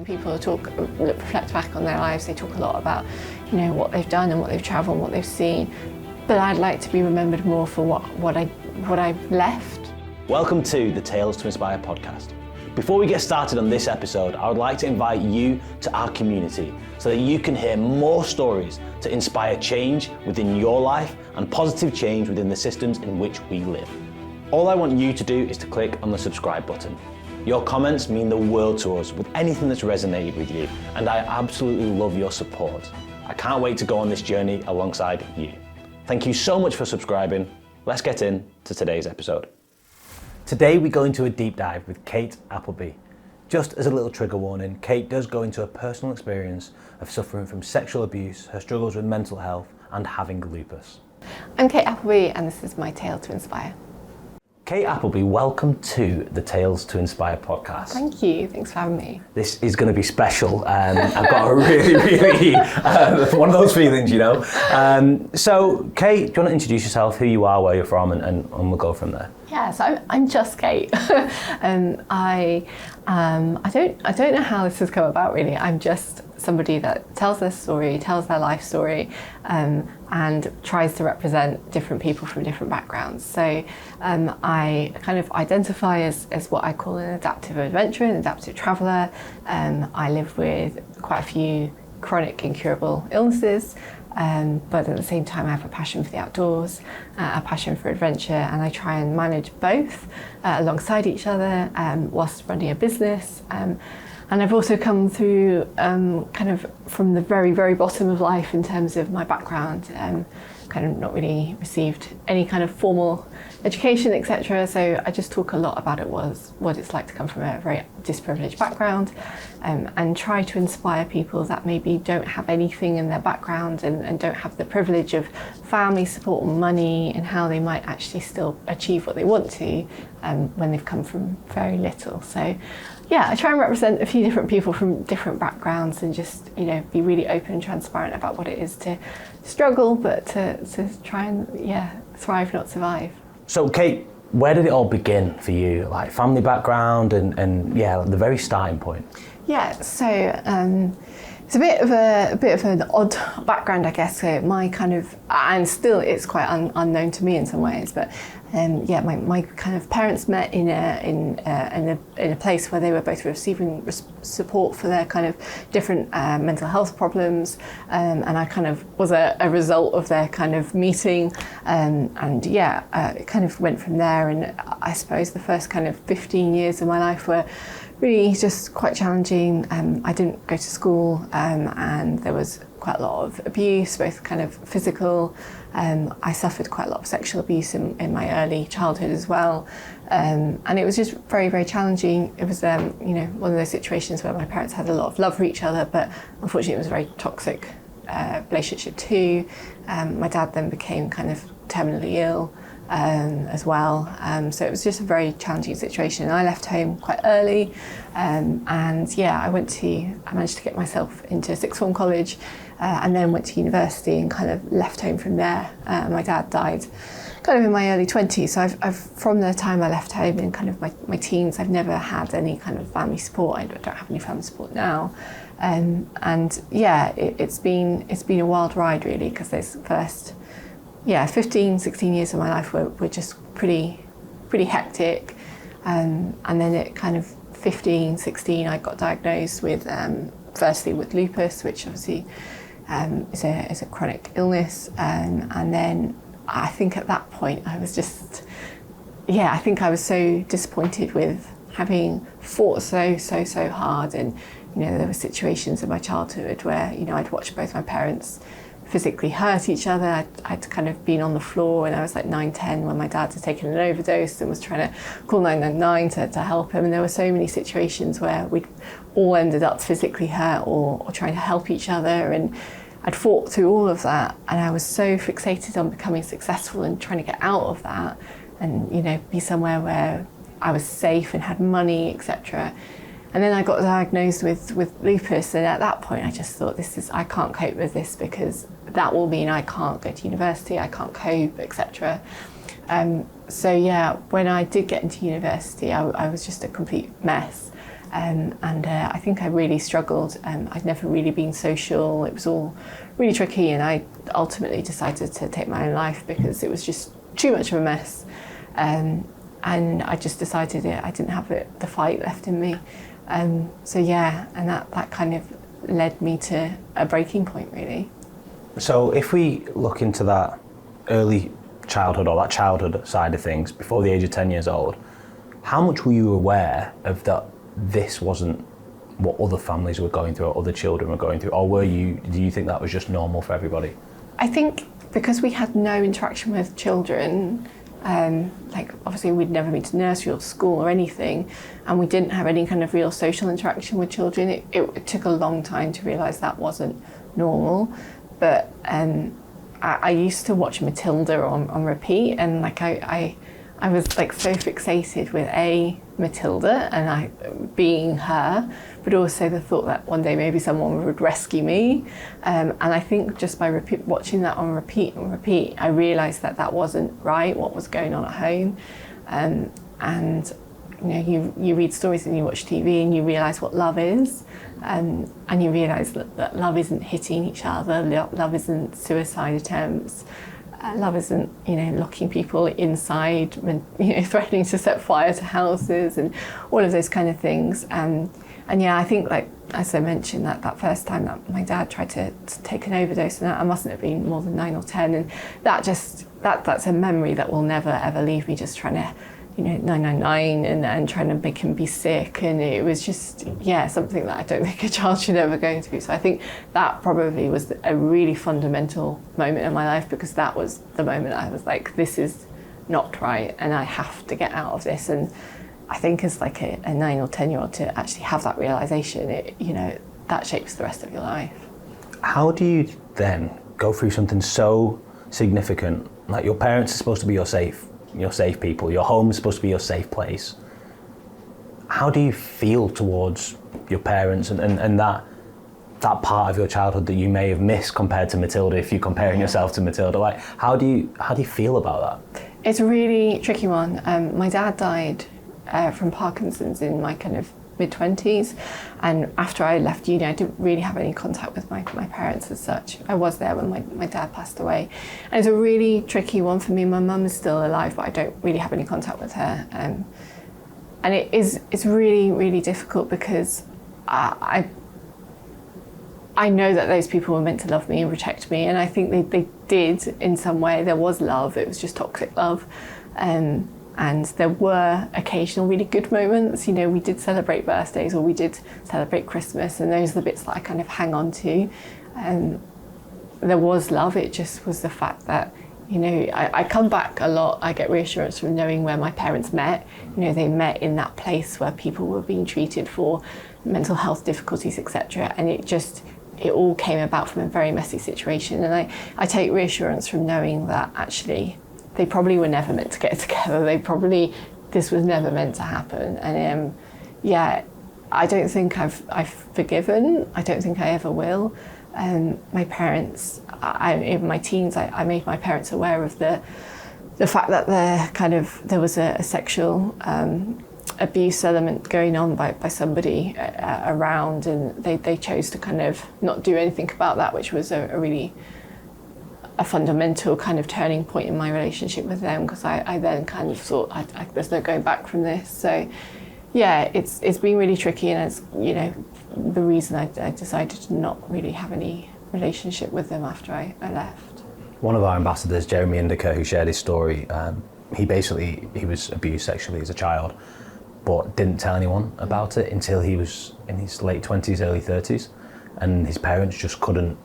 When people reflect back on their lives, they talk a lot about, what they've done and what they've travelled and what they've seen. But I'd like to be remembered more for what I've left. Welcome to the Tales to Inspire podcast. Before we get started on this episode, I would like to invite you to our community so that you can hear more stories to inspire change within your life and positive change within the systems in which we live. All I want you to do is to click on the subscribe button. Your comments mean the world to us with anything that's resonated with you, and I absolutely love your support. I can't wait to go on this journey alongside you. Thank you so much for subscribing. Let's get into today's episode. Today we go into a deep dive with Kate Appleby. Just as a little trigger warning, Kate does go into a personal experience of suffering from sexual abuse, her struggles with mental health, and having lupus. I'm Kate Appleby, and this is my Tale to Inspire. Kate Appleby, welcome to the Tales to Inspire podcast. Thank you, thanks for having me. This is going to be special. I've got a really, one of those feelings, So, Kate, do you want to introduce yourself, who you are, where you're from, and we'll go from there? Yeah, so I'm just Kate. I don't know how this has come about really. I'm just somebody that tells their story, tells their life story, and tries to represent different people from different backgrounds. So I kind of identify as what I call an adaptive adventurer, an adaptive traveller. I live with quite a few chronic incurable illnesses. But at the same time I have a passion for the outdoors, a passion for adventure, and I try and manage both alongside each other whilst running a business. And I've also come through kind of from the very, very bottom of life in terms of my background, kind of not really received any kind of formal education, etc. So I just talk a lot about what it's like to come from a very disprivileged background, and try to inspire people that maybe don't have anything in their background and don't have the privilege of family support or money, and how they might actually still achieve what they want to when they've come from very little. So yeah, I try and represent a few different people from different backgrounds and just, be really open and transparent about what it is to struggle, but to try and, thrive, not survive. So, Kate, where did it all begin for you? Like family background and the very starting point? Yeah, so it's a bit of an odd background, I guess. So my kind of, and still it's quite unknown to me in some ways, but my kind of parents met in a place where they were both receiving support for their kind of different mental health problems, and I kind of was a result of their kind of meeting, it kind of went from there. And I suppose the first kind of 15 years of my life were really just quite challenging. I didn't go to school, and there was quite a lot of abuse, both kind of physical. I suffered quite a lot of sexual abuse in my early childhood as well. And it was just very, very challenging. It was, one of those situations where my parents had a lot of love for each other, but unfortunately it was a very toxic relationship too. My dad then became kind of terminally ill as well. So it was just a very challenging situation. I left home quite early, I managed to get myself into sixth form college, and then went to university and kind of left home from there. My dad died kind of in my early 20s, so I've from the time I left home in kind of my teens, I've never had any kind of family support. I don't have any family support now. It's been a wild ride really, because those first 15, 16 years of my life were just pretty hectic. And then at kind of 15, 16, I got diagnosed with, firstly with lupus, which obviously is a chronic illness. And then I think at that point I was just, I think I was so disappointed with having fought so hard. And, there were situations in my childhood where, I'd watched both my parents physically hurt each other. I'd kind of been on the floor when I was like 9, 10 when my dad had taken an overdose and was trying to call 999 to help him. And there were so many situations where we'd all ended up physically hurt or trying to help each other. And I'd fought through all of that, and I was so fixated on becoming successful and trying to get out of that and, be somewhere where I was safe and had money, etc. And then I got diagnosed with lupus, and at that point I just thought, I can't cope with this, because that will mean I can't go to university, I can't cope, etc. So when I did get into university, I was just a complete mess. I think I really struggled. I'd never really been social. It was all really tricky, and I ultimately decided to take my own life because it was just too much of a mess. And I just decided I didn't have the fight left in me. And that kind of led me to a breaking point, really. So if we look into that early childhood or that childhood side of things before the age of 10 years old, how much were you aware of that this wasn't what other families were going through or other children were going through? Or do you think that was just normal for everybody? I think because we had no interaction with children, obviously we'd never been to nursery or school or anything, and we didn't have any kind of real social interaction with children. It took a long time to realise that wasn't normal. But I used to watch Matilda on repeat, and I was so fixated with Matilda and being her, but also the thought that one day maybe someone would rescue me. And I think just by watching that on repeat, I realised that wasn't right, what was going on at home. And you read stories and you watch TV and you realise what love is. And you realise that love isn't hitting each other, love isn't suicide attempts. Love isn't, locking people inside and, threatening to set fire to houses and all of those kind of things. And I think, as I mentioned, that first time that my dad tried to take an overdose, and I mustn't have been more than 9 or 10, and that's a memory that will never ever leave me. Just trying to, 999 and trying to make him be sick, and it was just something that I don't think a child should ever go through. So I think that probably was a really fundamental moment in my life, because that was the moment I was like, this is not right and I have to get out of this. And I think as a 9 or 10-year-old to actually have that realisation, that shapes the rest of your life. How do you then go through something so significant? Like, your parents are supposed to be your safe people, your home is supposed to be your safe place. How do you feel towards your parents and that part of your childhood that you may have missed compared to Matilda, if you're comparing yourself to Matilda? How do you feel about that? It's a really tricky one. My dad died from Parkinson's in my kind of mid-20s, and after I left uni I didn't really have any contact with my parents as such. I was there when my dad passed away, and it's a really tricky one for me. My mum is still alive, but I don't really have any contact with her, and it's really, really difficult, because I know that those people were meant to love me and protect me, and I think they did in some way. There was love, it was just toxic love. And there were occasional really good moments. We did celebrate birthdays, or we did celebrate Christmas, and those are the bits that I kind of hang on to. There was love, it just was the fact that, I come back a lot, I get reassurance from knowing where my parents met. They met in that place where people were being treated for mental health difficulties, etc. And it all came about from a very messy situation. And I take reassurance from knowing that actually they probably were never meant to get together. This was never meant to happen. And I don't think I've forgiven. I don't think I ever will. My parents, in my teens, I made my parents aware of the fact that there was a sexual abuse element going on by somebody around, and they chose to kind of not do anything about that, which was a really fundamental kind of turning point in my relationship with them, because I then kind of thought there's no going back from this. So it's been really tricky, and it's the reason I decided to not really have any relationship with them after I left. One of our ambassadors, Jeremy Indica, who shared his story, he was abused sexually as a child, but didn't tell anyone about it until he was in his late 20s, early 30s, and his parents just couldn't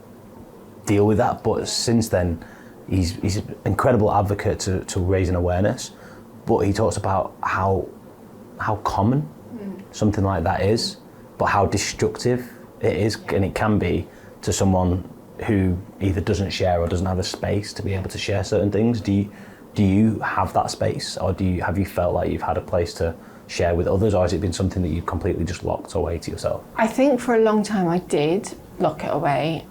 deal with that. But since then, he's an incredible advocate to raising awareness, but he talks about how common something like that is, but how destructive it is, and it can be, to someone who either doesn't share or doesn't have a space to be able to share certain things. Do you have that space, or have you felt like you've had a place to share with others, or has it been something that you've completely just locked away to yourself? I think for a long time I did lock it away.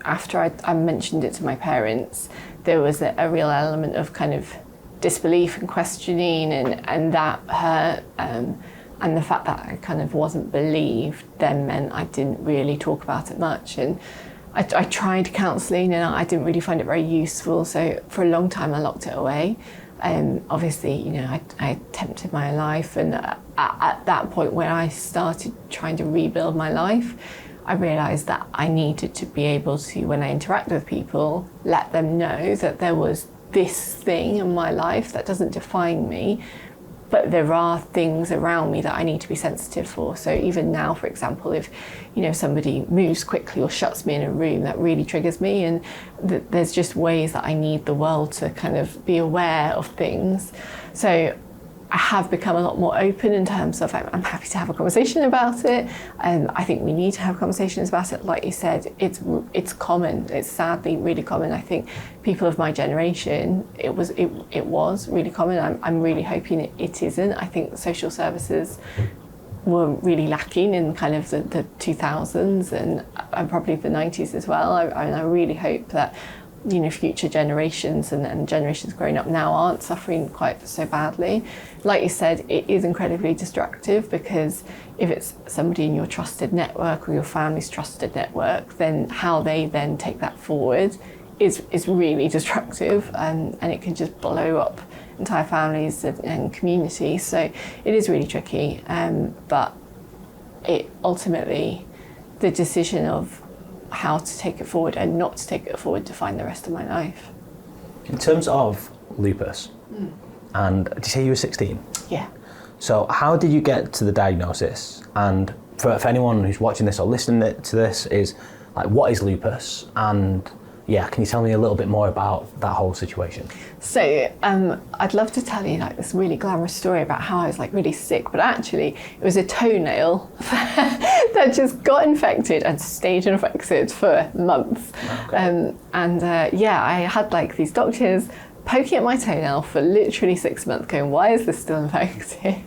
After I mentioned it to my parents, there was a real element of kind of disbelief and questioning, and that hurt. And the fact that I kind of wasn't believed then meant I didn't really talk about it much. And I tried counselling and I didn't really find it very useful. So for a long time I locked it away. Obviously, you know, I attempted my life, and at that point when I started trying to rebuild my life, I realised that I needed to be able to, when I interact with people, let them know that there was this thing in my life that doesn't define me, but there are things around me that I need to be sensitive for. So even now, for example, if, you know, somebody moves quickly or shuts me in a room, that really triggers me. And there's just ways that I need the world to kind of be aware of things. So I have become a lot more open in terms of I'm happy to have a conversation about it, and I think we need to have conversations about it. Like you said, it's common. It's sadly really common. I think people of my generation, it was really common. I'm really hoping it isn't. I think social services were really lacking in kind of the 2000s and probably the 90s as well. I really hope that, you know, future generations and generations growing up now aren't suffering quite so badly. Like you said, it is incredibly destructive, because if it's somebody in your trusted network or your family's trusted network, then how they then take that forward is really destructive, and it can just blow up entire families and communities. So it is really tricky, but it ultimately, the decision of how to take it forward and not to take it forward define the rest of my life. In terms of lupus, and did you say you were 16? Yeah. So how did you get to the diagnosis? And for anyone who's watching this or listening to this, is like, what is lupus? And yeah, can you tell me a little bit more about that whole situation? So I'd love to tell you like this really glamorous story about how I was like really sick, but actually it was a toenail that just got infected and stayed infected for months. Okay. I had like these doctors poking at my toenail for literally 6 months going, why is this still infected?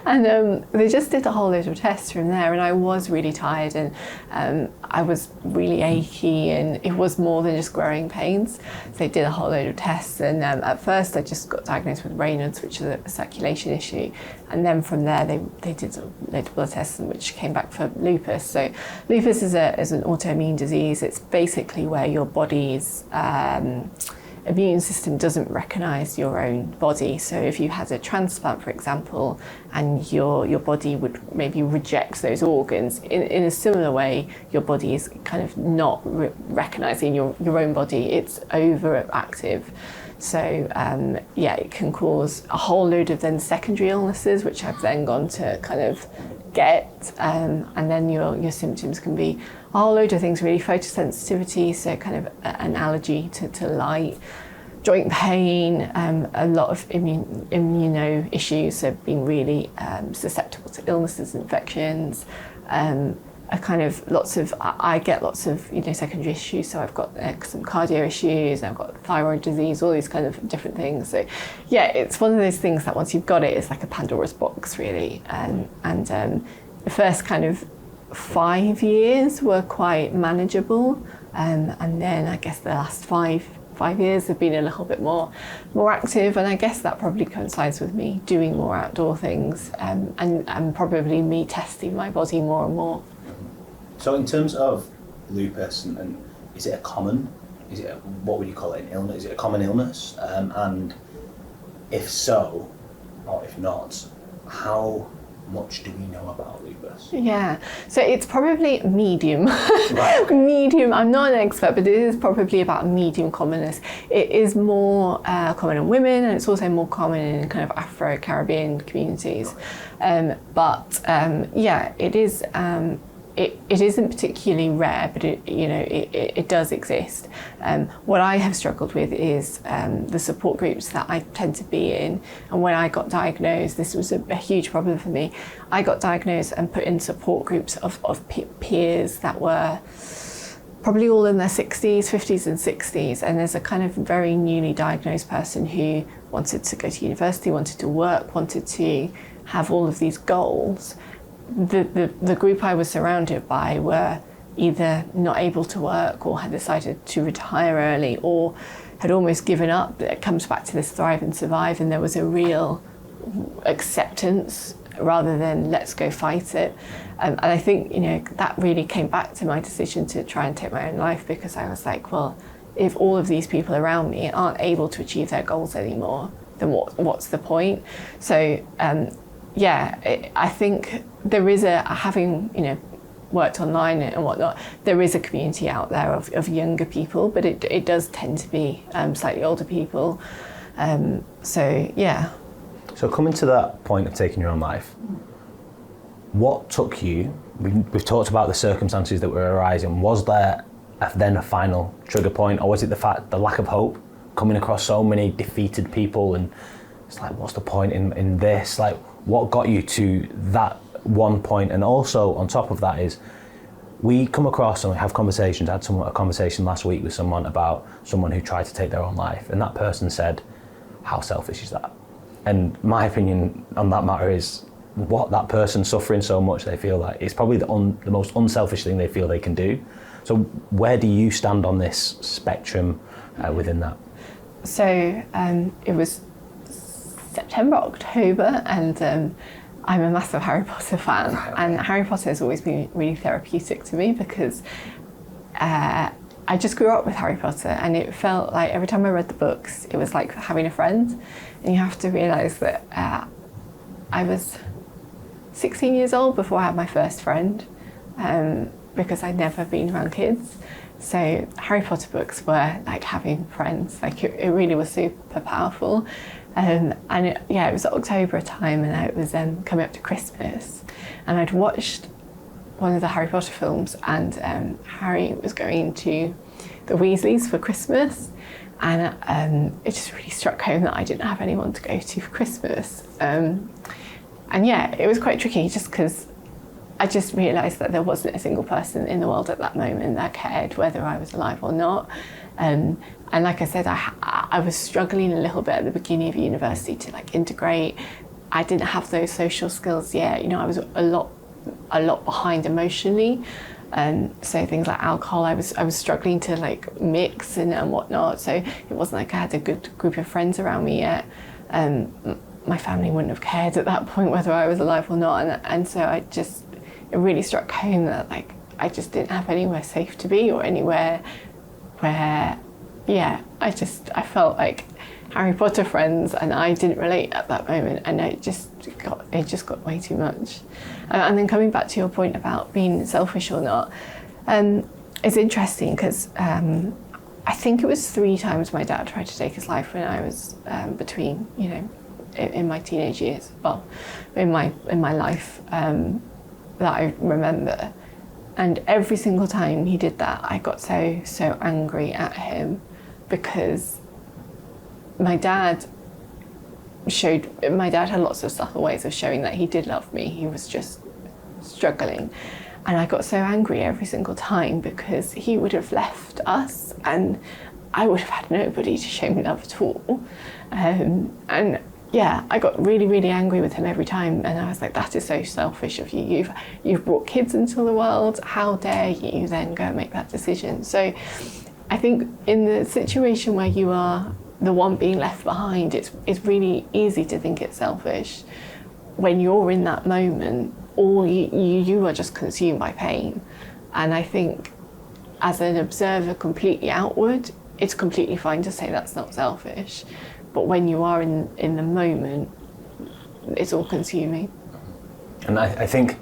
And they just did a whole load of tests from there, and I was really tired, and I was really achy, and it was more than just growing pains. So they did a whole load of tests, and at first I just got diagnosed with Raynaud's, which is a circulation issue, and then from there they did a load of blood tests, which came back for lupus. So lupus is an autoimmune disease. It's basically where your body's immune system doesn't recognise your own body. So if you had a transplant, for example, and your body would maybe reject those organs, in a similar way, your body is kind of not recognising your own body. It's overactive. So it can cause a whole load of then secondary illnesses, which I've then gone to kind of get, and then your symptoms can be a whole load of things, really. Photosensitivity, so kind of an allergy to light, joint pain, a lot of immuno issues, so being really susceptible to illnesses, infections, I get lots of secondary issues. So I've got some cardio issues, and I've got thyroid disease, all these kind of different things. So yeah, it's one of those things that once you've got it, it's like a Pandora's box, really. And the first kind of 5 years were quite manageable, and then I guess the last five years have been a little bit more active, and I guess that probably coincides with me doing more outdoor things, and probably me testing my body more and more. So in terms of lupus, and is it what would you call it, an illness? Is it a common illness? And if so, or if not, how much do we know about lupus? Yeah, so it's probably medium. Right. Medium, I'm not an expert, but it is probably about medium commonness. It is more common in women, and it's also more common in kind of Afro-Caribbean communities. It is. It isn't particularly rare, but it does exist. What I have struggled with is the support groups that I tend to be in. And when I got diagnosed, this was a huge problem for me. I got diagnosed and put in support groups of peers that were probably all in their 60s, 50s and 60s. And there's a kind of very newly diagnosed person who wanted to go to university, wanted to work, wanted to have all of these goals. The group I was surrounded by were either not able to work, or had decided to retire early, or had almost given up. It comes back to this thrive and survive, and there was a real acceptance rather than let's go fight it. And I think, that really came back to my decision to try and take my own life, because I was like, well, if all of these people around me aren't able to achieve their goals anymore, then what's the point? So I think there is having worked online and whatnot, there is a community out there of younger people, but it does tend to be slightly older people. So coming to that point of taking your own life, what took you, we've talked about the circumstances that were arising, was there then a final trigger point, or was it the lack of hope, coming across so many defeated people, and it's like, what's the point in this? Like, what got you to that one point? And also on top of that is, we come across and we have conversations. I had a conversation last week with someone about someone who tried to take their own life, and that person said, how selfish is that? And my opinion on that matter is, what that person suffering so much, they feel like it's probably the most unselfish thing they feel they can do. So where do you stand on this spectrum within that? So it was September, October, and I'm a massive Harry Potter fan. Right, okay. And Harry Potter has always been really therapeutic to me, because I just grew up with Harry Potter, and it felt like every time I read the books, it was like having a friend. And you have to realise that I was 16 years old before I had my first friend, because I'd never been around kids. So Harry Potter books were like having friends. Like it really was super powerful. And it was October time, and it was coming up to Christmas, and I'd watched one of the Harry Potter films, and Harry was going to the Weasleys for Christmas, and it just really struck home that I didn't have anyone to go to for Christmas. It was quite tricky, just because I just realised that there wasn't a single person in the world at that moment that cared whether I was alive or not. And like I said, I was struggling a little bit at the beginning of university to like integrate. I didn't have those social skills yet. I was a lot behind emotionally. So things like alcohol, I was struggling to like mix and whatnot. So it wasn't like I had a good group of friends around me yet. My family wouldn't have cared at that point whether I was alive or not. And so it really struck home that like I just didn't have anywhere safe to be, or anywhere where, I felt like Harry Potter friends and I didn't relate at that moment, and it just got way too much. And then coming back to your point about being selfish or not, it's interesting because I think it was 3 times my dad tried to take his life when I was between, in my teenage years, well, in my life that I remember. And every single time he did that, I got so angry at him, because my dad had lots of subtle ways of showing that he did love me. He was just struggling. And I got so angry every single time, because he would have left us and I would have had nobody to show me love at all. I got really, really angry with him every time, and I was like, that is so selfish of you. You've brought kids into the world. How dare you then go and make that decision? So I think in the situation where you are the one being left behind, it's really easy to think it's selfish. When you're in that moment, all you are just consumed by pain. And I think as an observer completely outward, it's completely fine to say that's not selfish. But when you are in the moment, it's all consuming. And I think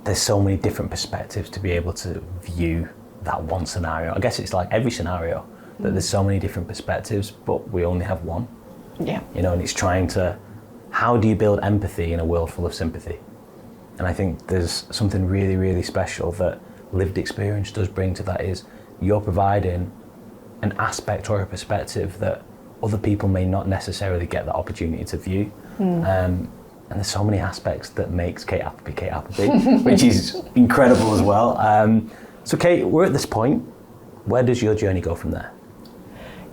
there's so many different perspectives to be able to view that one scenario. I guess it's like every scenario, that there's so many different perspectives, but we only have one. Yeah. And it's trying to, how do you build empathy in a world full of sympathy? And I think there's something really, really special that lived experience does bring to that, is you're providing an aspect or a perspective that other people may not necessarily get that opportunity to view. And there's so many aspects that makes Kate Appleby, which is incredible as well. So Kate, we're at this point. Where does your journey go from there?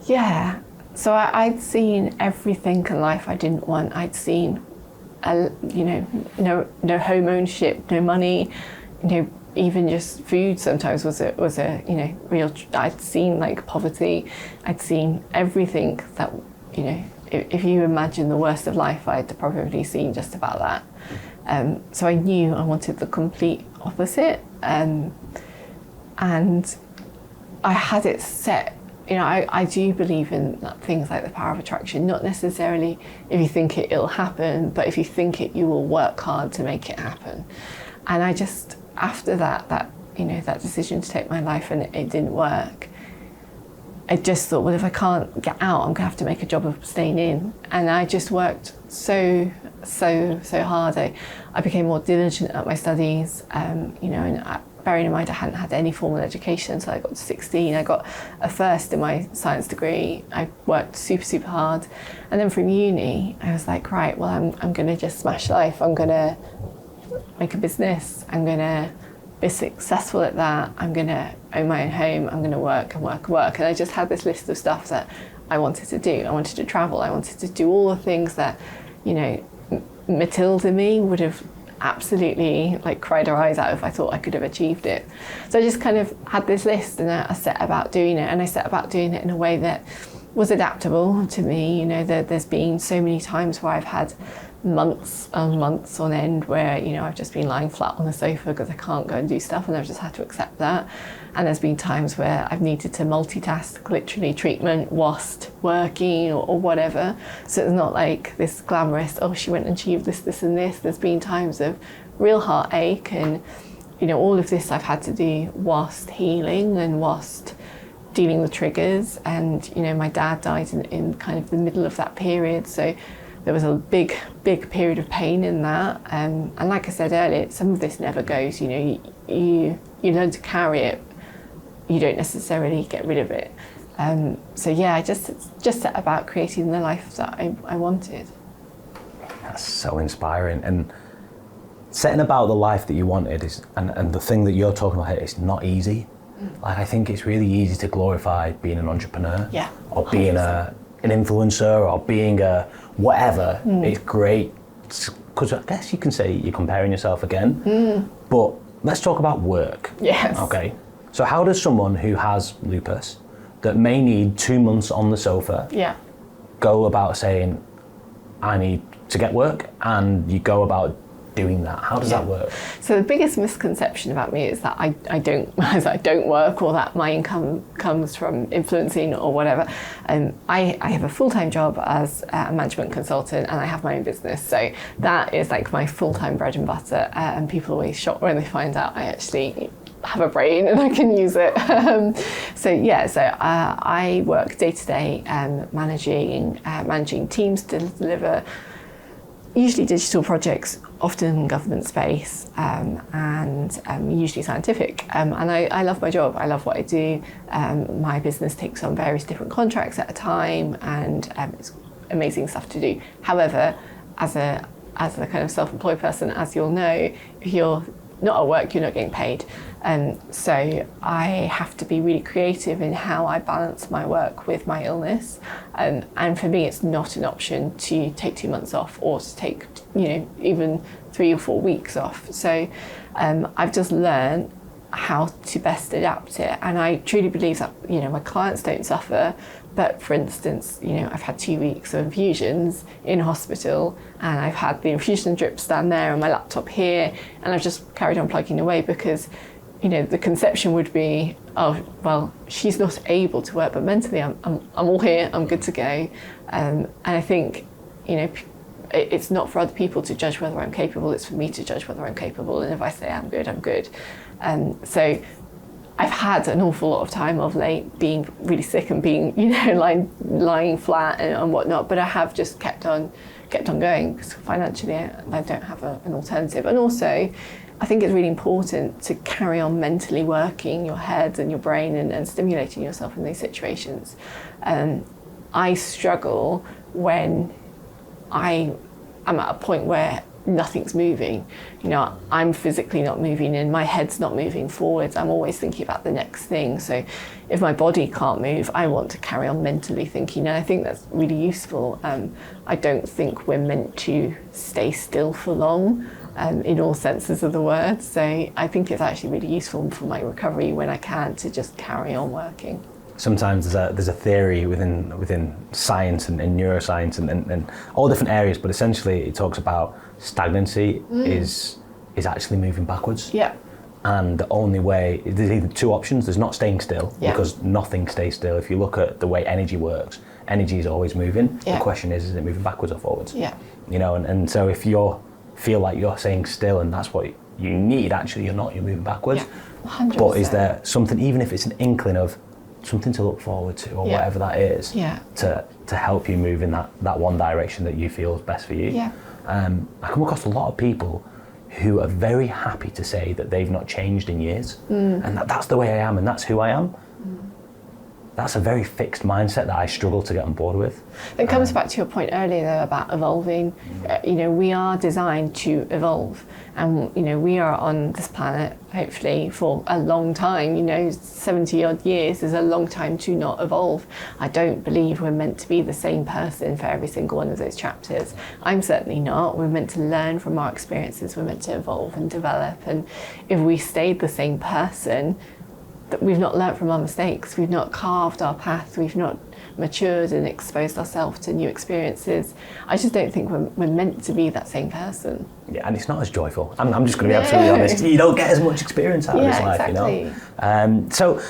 Yeah, so I'd seen everything in life I didn't want. I'd seen, no home ownership, no money, even just food sometimes was a real. I'd seen like poverty. I'd seen everything that if you imagine the worst of life, I'd probably seen just about that. So I knew I wanted the complete opposite. And I had it set. I do believe in things like the power of attraction, not necessarily if you think it, it'll happen, but if you think it, you will work hard to make it happen. And I just, after that decision to take my life and it didn't work, I just thought, well, if I can't get out, I'm gonna have to make a job of staying in. And I just worked so hard. I became more diligent at my studies, and bearing in mind I hadn't had any formal education until I got to 16. I got a first in my science degree. I worked super hard. And then from uni, I was like, right, well, I'm gonna just smash life. I'm gonna make a business. I'm gonna be successful at that. I'm gonna own my own home. I'm gonna work. And I just had this list of stuff that I wanted to do. I wanted to travel. I wanted to do all the things that, Matilda me would have absolutely cried her eyes out if I thought I could have achieved it. So I just kind of had this list and I set about doing it, and I set about doing it in a way that was adaptable to me. There's been so many times where I've had months and months on end where I've just been lying flat on the sofa because I can't go and do stuff, and I've just had to accept that. And there's been times where I've needed to multitask, literally treatment whilst working or whatever. So it's not like this glamorous, oh, she went and achieved this and this. There's been times of real heartache, and all of this I've had to do whilst healing and whilst dealing with triggers. And my dad died in kind of the middle of that period, so there was a big period of pain in that. And like I said earlier, some of this never goes. You learn to carry it. You don't necessarily get rid of it. So yeah, I just set about creating the life that I wanted. That's so inspiring. And setting about the life that you wanted is, and the thing that you're talking about here, is not easy. I think it's really easy to glorify being an entrepreneur, or being 100%. An influencer, or being a whatever. It's great, because I guess you can say you're comparing yourself again. But let's talk about work. Yes. Okay. So how does someone who has lupus, that may need 2 months on the sofa, go about saying, I need to get work, and you go about doing that? How does that work? So the biggest misconception about me is that I don't work, or that my income comes from influencing or whatever. I have a full-time job as a management consultant, and I have my own business. So that is my full-time bread and butter. And people always shocked when they find out I actually have a brain and I can use it. I work day to day, managing teams to deliver usually digital projects, often government space, and usually scientific. And I love my job. I love what I do. My business takes on various different contracts at a time, and it's amazing stuff to do. However, as a kind of self-employed person, as you'll know, if you're not at work, you're not getting paid. So I have to be really creative in how I balance my work with my illness. And for me, it's not an option to take 2 months off, or to take, even 3 or 4 weeks off. So I've just learned how to best adapt it. And I truly believe that, my clients don't suffer. But for instance, I've had 2 weeks of infusions in hospital, and I've had the infusion drip stand there and my laptop here, and I've just carried on plugging away because, the conception would be, oh, well, she's not able to work, but mentally I'm all here, I'm good to go. And I think, it's not for other people to judge whether I'm capable, it's for me to judge whether I'm capable. And if I say I'm good, I'm good. So I've had an awful lot of time of late being really sick and being, lying flat and whatnot, but I have just kept on going because financially I don't have an alternative. And also, I think it's really important to carry on mentally working your head and your brain and stimulating yourself in these situations. I struggle when I am at a point where nothing's moving. I'm physically not moving and my head's not moving forwards. I'm always thinking about the next thing. So if my body can't move, I want to carry on mentally thinking. And I think that's really useful. I don't think we're meant to stay still for long, in all senses of the word. So I think it's actually really useful for my recovery when I can to just carry on working. sometimes there's a theory within science and neuroscience and all different areas, but essentially it talks about stagnancy is actually moving backwards. Yeah. And the only way, there's either two options. There's not staying still, because nothing stays still. If you look at the way energy works, energy is always moving. The question is it moving backwards or forwards? Yeah. You know, and so if you feel like you're staying still and that's what you need, actually you're not, you're moving backwards. Yeah. 100%. But is there something, even if it's an inkling of something to look forward to or whatever that is, to help you move in that one direction that you feel is best for you? Yeah. I come across a lot of people who are very happy to say that they've not changed in years, and that's the way I am and that's who I am. That's a very fixed mindset that I struggle to get on board with. It comes back to your point earlier though about evolving. You know, we are designed to evolve, and you know, we are on this planet hopefully for a long time. You know, 70 odd years is a long time to not evolve. I don't believe we're meant to be the same person for every single one of those chapters. I'm certainly not. We're meant to learn from our experiences. We're meant to evolve and develop, and if we stayed the same person, that we've not learnt from our mistakes, we've not carved our path, we've not matured and exposed ourselves to new experiences. I just don't think we're meant to be that same person. Yeah, and it's not as joyful. I'm just going to be absolutely honest. You don't get as much experience out of this life, exactly. you know. So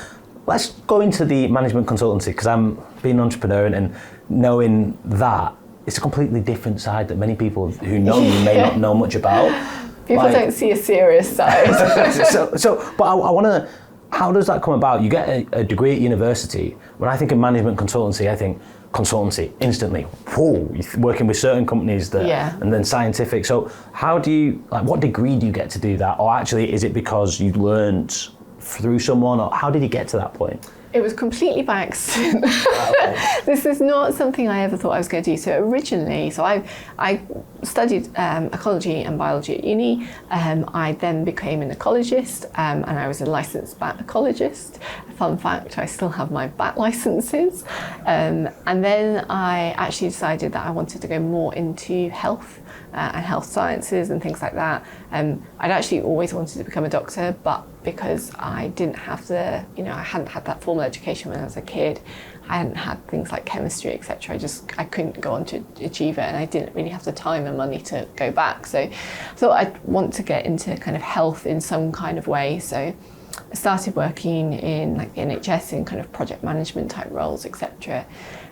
let's go into the management consultancy, because I'm being an entrepreneur and knowing that it's a completely different side that many people who know you may not know much about. People don't see a serious side. But I want to. How does that come about? You get a degree at university. When I think of management consultancy, I think consultancy instantly. Whoa, you're working with certain companies and then scientific. So how do you, like, what degree do you get to do that? Or actually, is it because you learned through someone, or how did you get to that point? It was completely by accident. This is not something I ever thought I was going to do. So originally, I studied ecology and biology at uni. I then became an ecologist, and I was a licensed bat ecologist. Fun fact, I still have my bat licenses. And then I actually decided that I wanted to go more into health and health sciences and things like that. I'd actually always wanted to become a doctor, but because I didn't have I hadn't had that formal education when I was a kid, I hadn't had things like chemistry, etc. I couldn't go on to achieve it, and I didn't really have the time and money to go back. So I thought I'd want to get into kind of health in some kind of way. So I started working in like the NHS in kind of project management type roles, etc.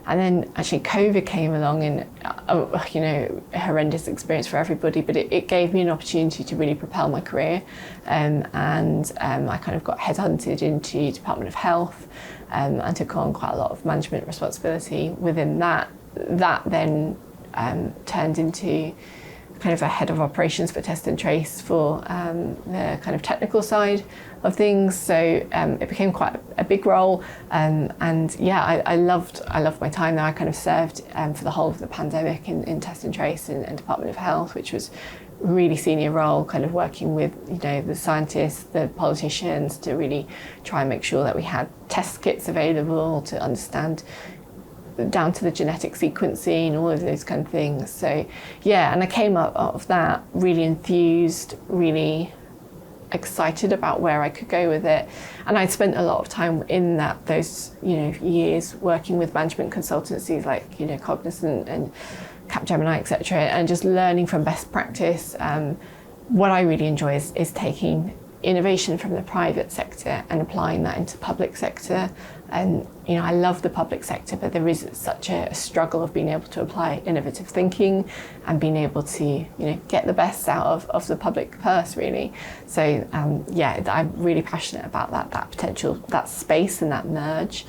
And then actually COVID came along, and a horrendous experience for everybody, but it gave me an opportunity to really propel my career. And I kind of got headhunted into Department of Health, and took on quite a lot of management responsibility within that. That then turned into kind of a head of operations for test and trace for the kind of technical side of things. So it became quite a big role, and yeah, I loved my time there. I kind of served for the whole of the pandemic in test and trace in Department of Health, which was a really senior role, kind of working with the scientists, the politicians, to really try and make sure that we had test kits available to understand down to the genetic sequencing, all of those kind of things. So yeah, and I came out of that really enthused, really excited about where I could go with it. And I'd spent a lot of time in those years working with management consultancies like Cognizant and Capgemini, etc., and just learning from best practice. What I really enjoy is taking innovation from the private sector and applying that into the public sector. And I love the public sector, but there is such a struggle of being able to apply innovative thinking and being able to get the best out of the public purse, really. So yeah, I'm really passionate about that potential, that space and that merge.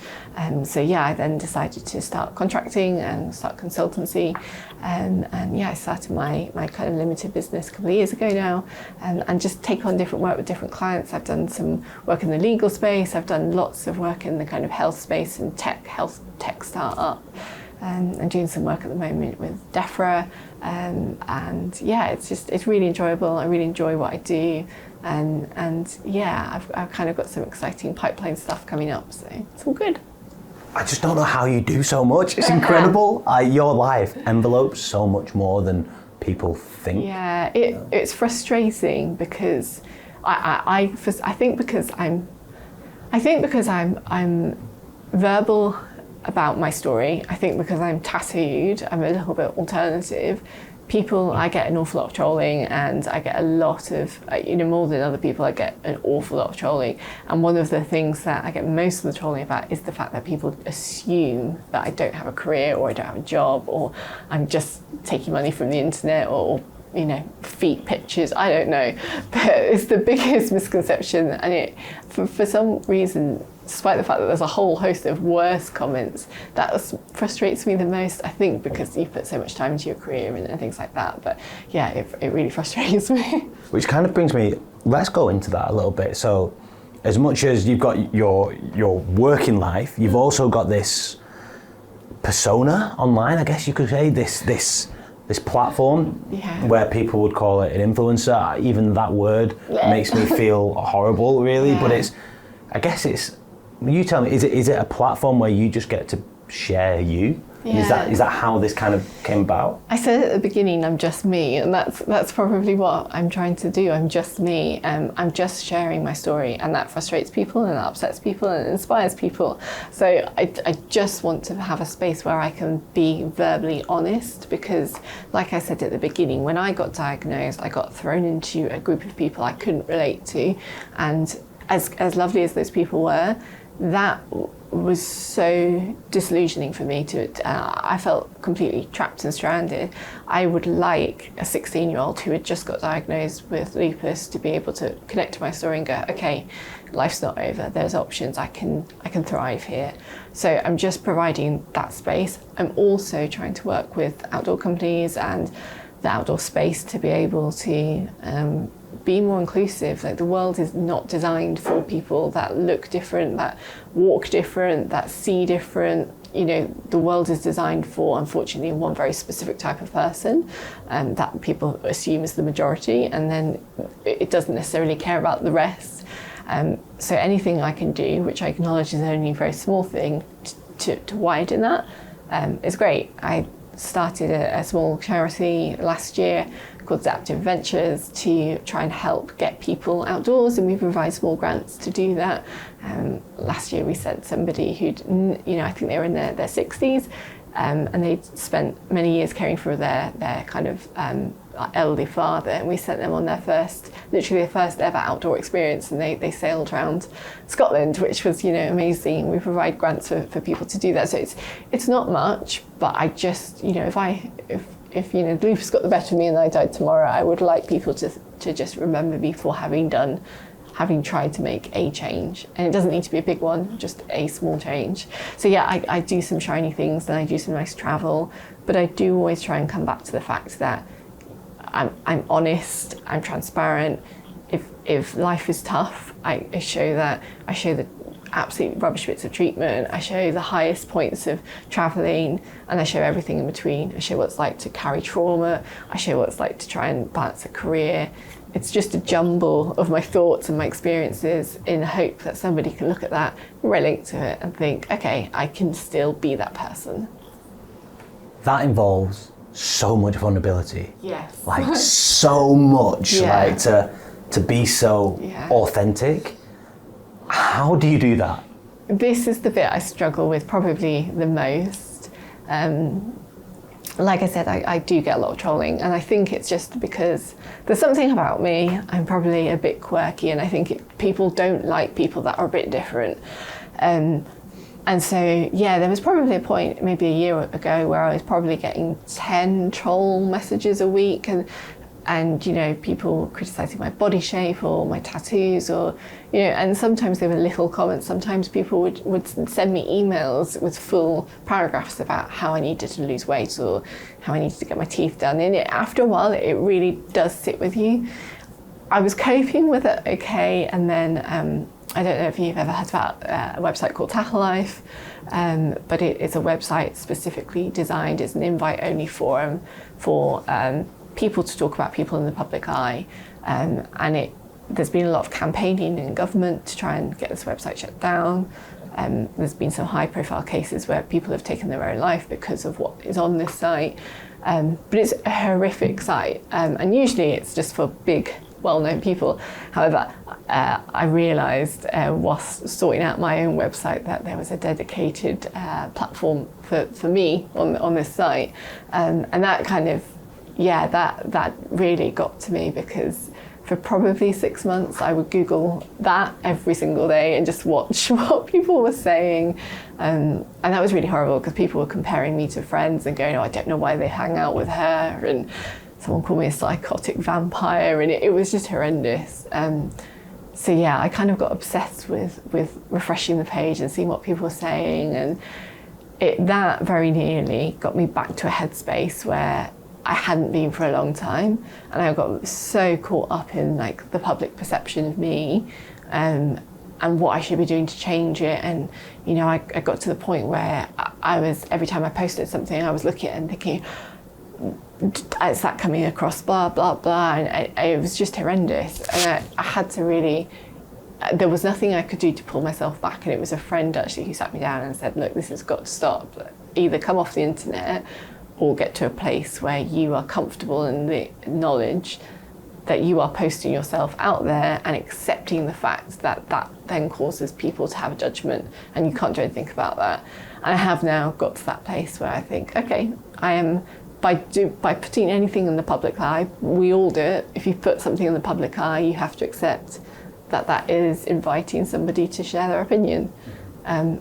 So yeah, I then decided to start contracting and start consultancy, and yeah, I started my kind of limited business a couple of years ago now, and just take on different work with different clients. I've done some work in the legal space, I've done lots of work in the kind of health space and health tech startup, and doing some work at the moment with DEFRA, and yeah, it's really enjoyable. I really enjoy what I do, and yeah, I've kind of got some exciting pipeline stuff coming up, so it's all good. I just don't know how you do so much. It's incredible. Your life envelopes so much more than people think. Yeah, it's frustrating because I think because I'm verbal about my story. I think because I'm tattooed, I'm a little bit alternative. I get an awful lot of trolling, and I get a lot of, more than other people, I get an awful lot of trolling. And one of the things that I get most of the trolling about is the fact that people assume that I don't have a career, or I don't have a job, or I'm just taking money from the internet, or feet pictures, I don't know. But it's the biggest misconception, and for some reason, despite the fact that there's a whole host of worse comments, that frustrates me the most, I think, because you put so much time into your career and things like that. But yeah, it really frustrates me. Which kind of brings me, let's go into that a little bit. So as much as you've got your working life, you've also got this persona online, I guess you could say, this platform where people would call it an influencer. Even that word makes me feel horrible, really. Yeah. But I guess you tell me, is it a platform where you just get to share you? Yeah. Is that how this kind of came about? I said at the beginning, I'm just me, and that's probably what I'm trying to do. I'm just me. I'm just sharing my story, and that frustrates people, and that upsets people, and it inspires people. So I just want to have a space where I can be verbally honest, because, like I said at the beginning, when I got diagnosed, I got thrown into a group of people I couldn't relate to, and as lovely as those people were, that was so disillusioning for me. I felt completely trapped and stranded. I would like a 16-year-old who had just got diagnosed with lupus to be able to connect to my story and go, okay, life's not over, there's options, I can thrive here. So I'm just providing that space. I'm also trying to work with outdoor companies and the outdoor space to be able to be more inclusive. Like, the world is not designed for people that look different, that walk different, that see different. The world is designed for, unfortunately, one very specific type of person, that people assume is the majority, and then it doesn't necessarily care about the rest. So anything I can do, which I acknowledge is only a very small thing, to widen that is great. I started a small charity last year called Adaptive Ventures to try and help get people outdoors, and we provide small grants to do that. Last year we sent somebody who'd, I think they were in their 60s, and they'd spent many years caring for their kind of elderly father, and we sent them on literally their first ever outdoor experience, and they sailed around Scotland, which was amazing. We provide grants for people to do that, so it's not much, but I just if lupus got the better of me and I died tomorrow, I would like people to just remember me for having tried to make a change. And it doesn't need to be a big one, just a small change. So yeah, I do some shiny things, and I do some nice travel, but I do always try and come back to the fact that I'm honest, I'm transparent. If life is tough, I show the absolute rubbish bits of treatment, I show the highest points of travelling, and I show everything in between. I show what it's like to carry trauma, I show what it's like to try and balance a career. It's just a jumble of my thoughts and my experiences, in the hope that somebody can look at that, relate to it, and think, okay, I can still be that person. That involves so much vulnerability. Yes. Like so much, like to be so authentic. How do you do that? This is the bit I struggle with probably the most. Like I said, I do get a lot of trolling, and I think it's just because there's something about me. I'm probably a bit quirky, and I think people don't like people that are a bit different. And so, there was probably a point maybe a year ago where I was probably getting 10 troll messages a week, and people criticising my body shape or my tattoos, or and sometimes they were little comments. Sometimes people would send me emails with full paragraphs about how I needed to lose weight or how I needed to get my teeth done. And after a while, it really does sit with you. I was coping with it okay, and then I don't know if you've ever heard about a website called Tackle Life, but it's a website specifically designed as an invite-only forum for people to talk about people in the public eye, and there's been a lot of campaigning in government to try and get this website shut down. There's been some high-profile cases where people have taken their own life because of what is on this site, but it's a horrific site, and usually it's just for big, well-known people. However, I realised whilst sorting out my own website that there was a dedicated platform for me on this site, and that kind of, that really got to me, because for probably 6 months I would Google that every single day and just watch what people were saying, and that was really horrible, because people were comparing me to friends and going, oh, I don't know why they hang out with her, and someone called me a psychotic vampire, and it was just horrendous. So yeah, I kind of got obsessed with refreshing the page and seeing what people were saying, and that very nearly got me back to a headspace where I hadn't been for a long time, and I got so caught up in like the public perception of me, and what I should be doing to change it. And I got to the point where I was, every time I posted something, I was looking at it and thinking, is that coming across blah blah blah, and it was just horrendous, and I had to really, there was nothing I could do to pull myself back, and it was a friend actually who sat me down and said, look, this has got to stop. Either come off the internet or get to a place where you are comfortable in the knowledge that you are posting yourself out there and accepting the fact that that then causes people to have a judgment, and you can't do anything about that. And I have now got to that place where I think, okay, I am, by putting anything in the public eye, we all do it. If you put something in the public eye, you have to accept that that is inviting somebody to share their opinion.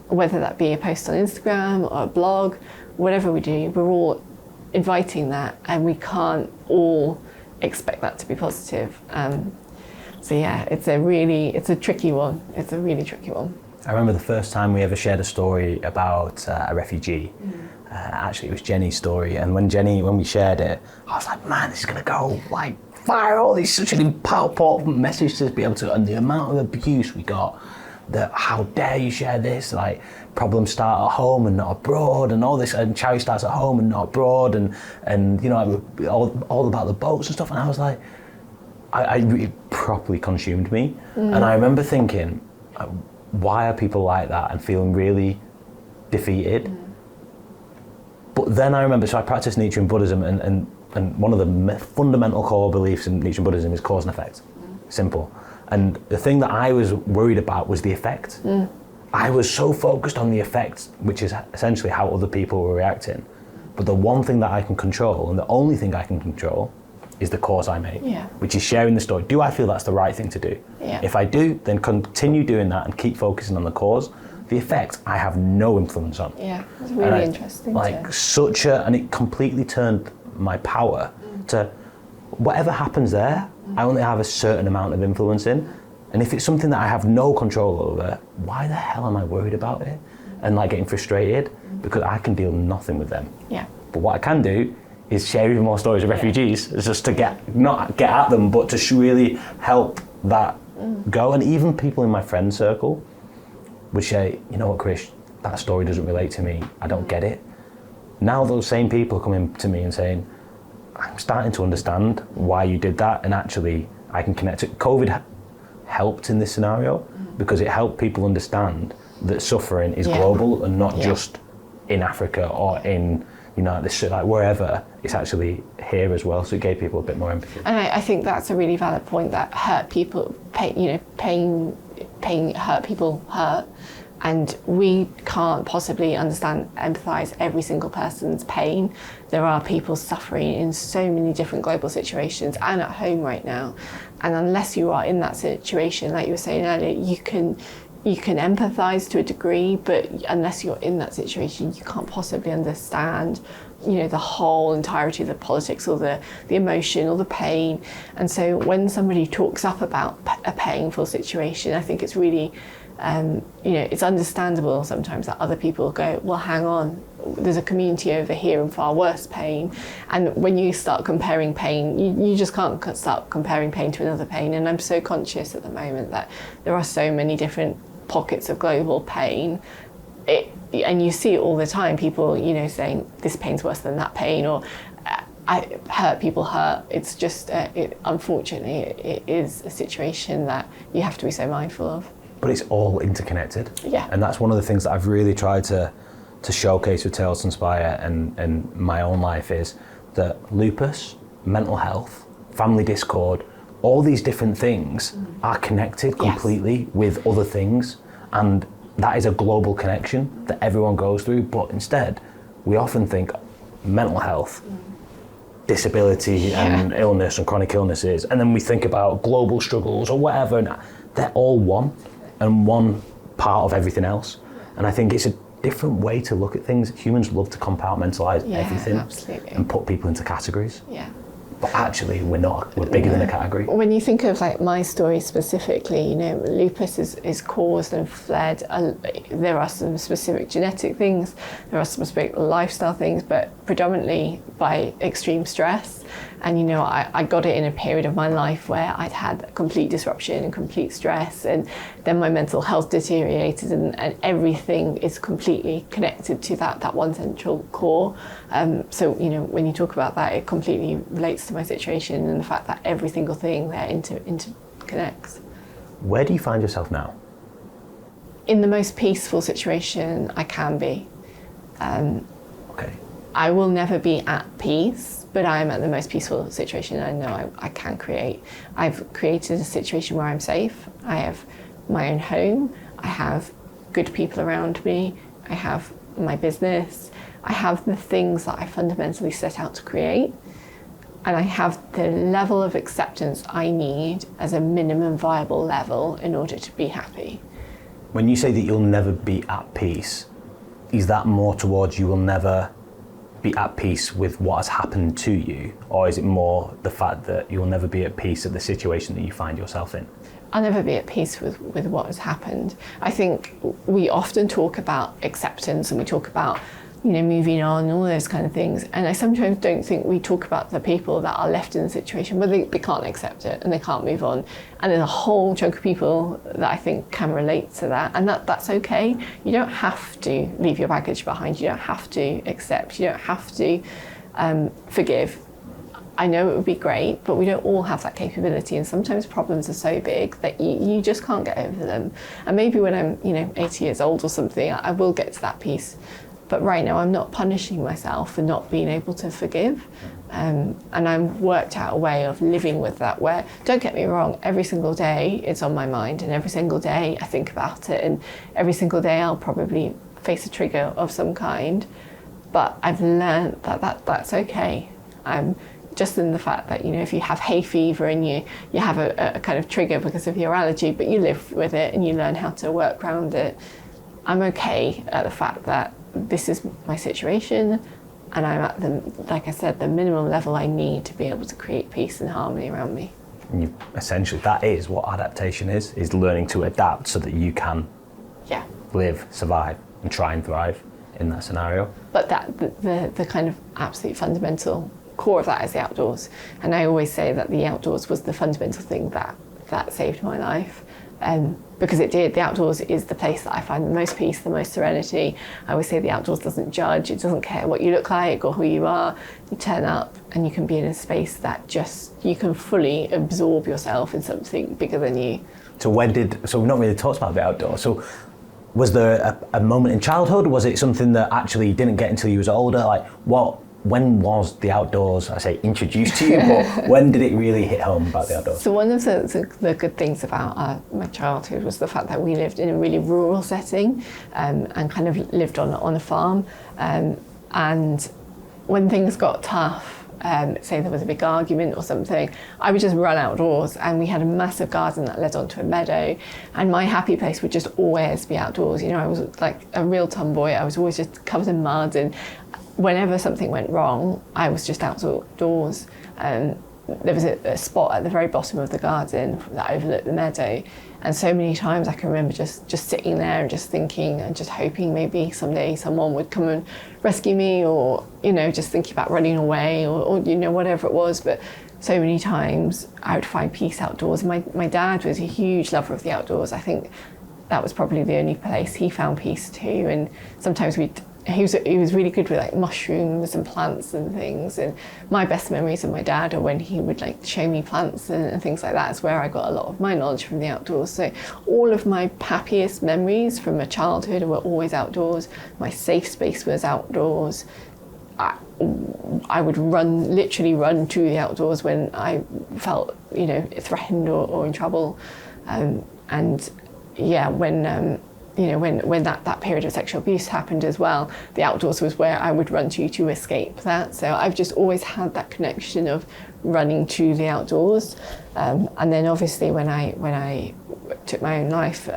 Whether that be a post on Instagram or a blog, whatever we do, we're all inviting that, and we can't all expect that to be positive. So yeah, it's a tricky one. It's a really tricky one. I remember the first time we ever shared a story about a refugee. Actually, it was Jenny's story, and when we shared it, I was like, man, this is gonna go like viral. It's such an important message to be able to, and the amount of abuse we got, that how dare you share this, like problems start at home and not abroad, and all this, and charity starts at home and not abroad, and all about the boats and stuff. And I was like, it properly consumed me. And I remember thinking, why are people like that, and feeling really defeated. But then I remember, so I practiced Nichiren Buddhism, and one of the fundamental core beliefs in Nichiren Buddhism is cause and effect. Simple. And the thing that I was worried about was the effect. I was so focused on the effect, which is essentially how other people were reacting. But the one thing that I can control, and the only thing I can control, is the cause I make, which is sharing the story. Do I feel that's the right thing to do? If I do, then continue doing that and keep focusing on the cause. The effect I have no influence on. It's really interesting. And it completely turned my power to whatever happens there, I only have a certain amount of influence in. And if it's something that I have no control over, why the hell am I worried about it? And like getting frustrated, because I can deal nothing with them. But what I can do is share even more stories of refugees, just to not get at them, but to really help that go. And even people in my friend circle would say, you know what, Chris, that story doesn't relate to me, I don't get it. Now those same people are coming to me and saying, I'm starting to understand why you did that, and actually I can connect it. COVID helped in this scenario, because it helped people understand that suffering is global and not just in Africa or in this, like wherever, it's actually here as well. So it gave people a bit more empathy. And I think that's a really valid point, that hurt people, pain hurt people hurt, and we can't possibly empathise every single person's pain. There are people suffering in so many different global situations and at home right now, and unless you are in that situation, like you were saying earlier, you can empathise to a degree, but unless you're in that situation, you can't possibly understand, the whole entirety of the politics or the emotion or the pain. And so when somebody talks up about a painful situation, I think it's really, it's understandable sometimes that other people go, well, hang on, there's a community over here in far worse pain. And when you start comparing pain, you just can't start comparing pain to another pain. And I'm so conscious at the moment that there are so many different pockets of global pain, and you see it all the time, people saying this pain's worse than that pain, or I hurt people hurt. It's just unfortunately it is a situation that you have to be so mindful of. But it's all interconnected, and that's one of the things that I've really tried to showcase with Tales to Inspire and my own life, is that lupus, mental health, family discord, all these different things are connected completely with other things, and that is a global connection that everyone goes through. But instead, we often think mental health, disability and illness and chronic illnesses, and then we think about global struggles or whatever, and they're all one and one part of everything else. And I think it's a different way to look at things. Humans love to compartmentalize everything and put people into categories. Yeah. But actually, we're not. We're bigger than a category. When you think of like my story specifically, you know, lupus is caused and fled. There are some specific genetic things, there are some specific lifestyle things, but predominantly by extreme stress. And you know, I got it in a period of my life where I'd had complete disruption and complete stress, and then my mental health deteriorated, and everything is completely connected to that one central core. So you know, when you talk about that, it completely relates to my situation and the fact that every single thing there interconnects. Where do you find yourself now? In the most peaceful situation I can be. Okay. I will never be at peace, but I am at the most peaceful situation I know I can create. I've created a situation where I'm safe. I have my own home. I have good people around me. I have my business. I have the things that I fundamentally set out to create. And I have the level of acceptance I need as a minimum viable level in order to be happy. When you say that you'll never be at peace, is that more towards you will never be at peace with what has happened to you, or is it more the fact that you'll never be at peace at the situation that you find yourself in? I'll never be at peace with what has happened. I think we often talk about acceptance and we talk about, you know, moving on and all those kind of things. And I sometimes don't think we talk about the people that are left in the situation where they can't accept it and they can't move on. And there's a whole chunk of people that I think can relate to that. And that's okay. You don't have to leave your baggage behind. You don't have to accept. You don't have to forgive. I know it would be great, but we don't all have that capability. And sometimes problems are so big that you just can't get over them. And maybe when I'm, you know, 80 years old or something, I will get to that piece. But right now I'm not punishing myself for not being able to forgive. And I've worked out a way of living with that where, don't get me wrong, every single day it's on my mind and every single day I think about it, and every single day I'll probably face a trigger of some kind. But I've learned that that's okay. Just in the fact that, you know, if you have hay fever and you have a kind of trigger because of your allergy, but you live with it and you learn how to work around it, I'm okay at the fact that this is my situation and I'm at the, like I said, the minimum level I need to be able to create peace and harmony around me. And essentially that is what adaptation is learning to adapt so that you can live, survive and try and thrive in that scenario. But the kind of absolute fundamental core of that is the outdoors. And I always say that the outdoors was the fundamental thing that saved my life. Because it did. The outdoors is the place that I find the most peace, the most serenity. I always say the outdoors doesn't judge, it doesn't care what you look like or who you are. You turn up and you can be in a space that just, you can fully absorb yourself in something bigger than you. So we've not really talked about the outdoors. So was there a moment in childhood? Was it something that actually you didn't get until you was older? Like when was the outdoors, I say, introduced to you, but when did it really hit home about the outdoors? So one of the good things about my childhood was the fact that we lived in a really rural setting and kind of lived on a farm. And when things got tough, say there was a big argument or something, I would just run outdoors, and we had a massive garden that led onto a meadow, and my happy place would just always be outdoors. You know, I was like a real tomboy. I was always just covered in mud, and whenever something went wrong, I was just outdoors. There was a spot at the very bottom of the garden that overlooked the meadow, and so many times I can remember just sitting there and just thinking and just hoping maybe someday someone would come and rescue me, or, you know, just thinking about running away or you know, whatever it was. But so many times I would find peace outdoors. My dad was a huge lover of the outdoors. I think that was probably the only place he found peace too. And sometimes he was really good with like mushrooms and plants and things, and my best memories of my dad are when he would like show me plants and things like that. It's where I got a lot of my knowledge from the outdoors. So all of my happiest memories from my childhood were always outdoors. My safe space was outdoors. I would literally run to the outdoors when I felt, threatened or in trouble. And yeah, when that period of sexual abuse happened as well, the outdoors was where I would run to escape that. So I've just always had that connection of running to the outdoors. And then obviously when I took my own life,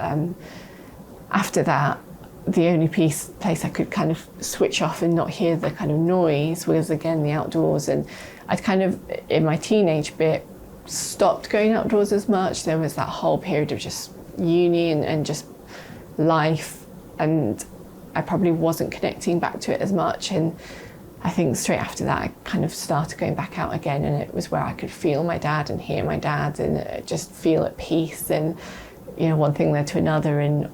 after that, the only place I could kind of switch off and not hear the kind of noise was again the outdoors. And I'd kind of, in my teenage bit, stopped going outdoors as much. There was that whole period of just uni and just life, and I probably wasn't connecting back to it as much. And I think straight after that I kind of started going back out again, and it was where I could feel my dad and hear my dad and just feel at peace. And one thing led to another, and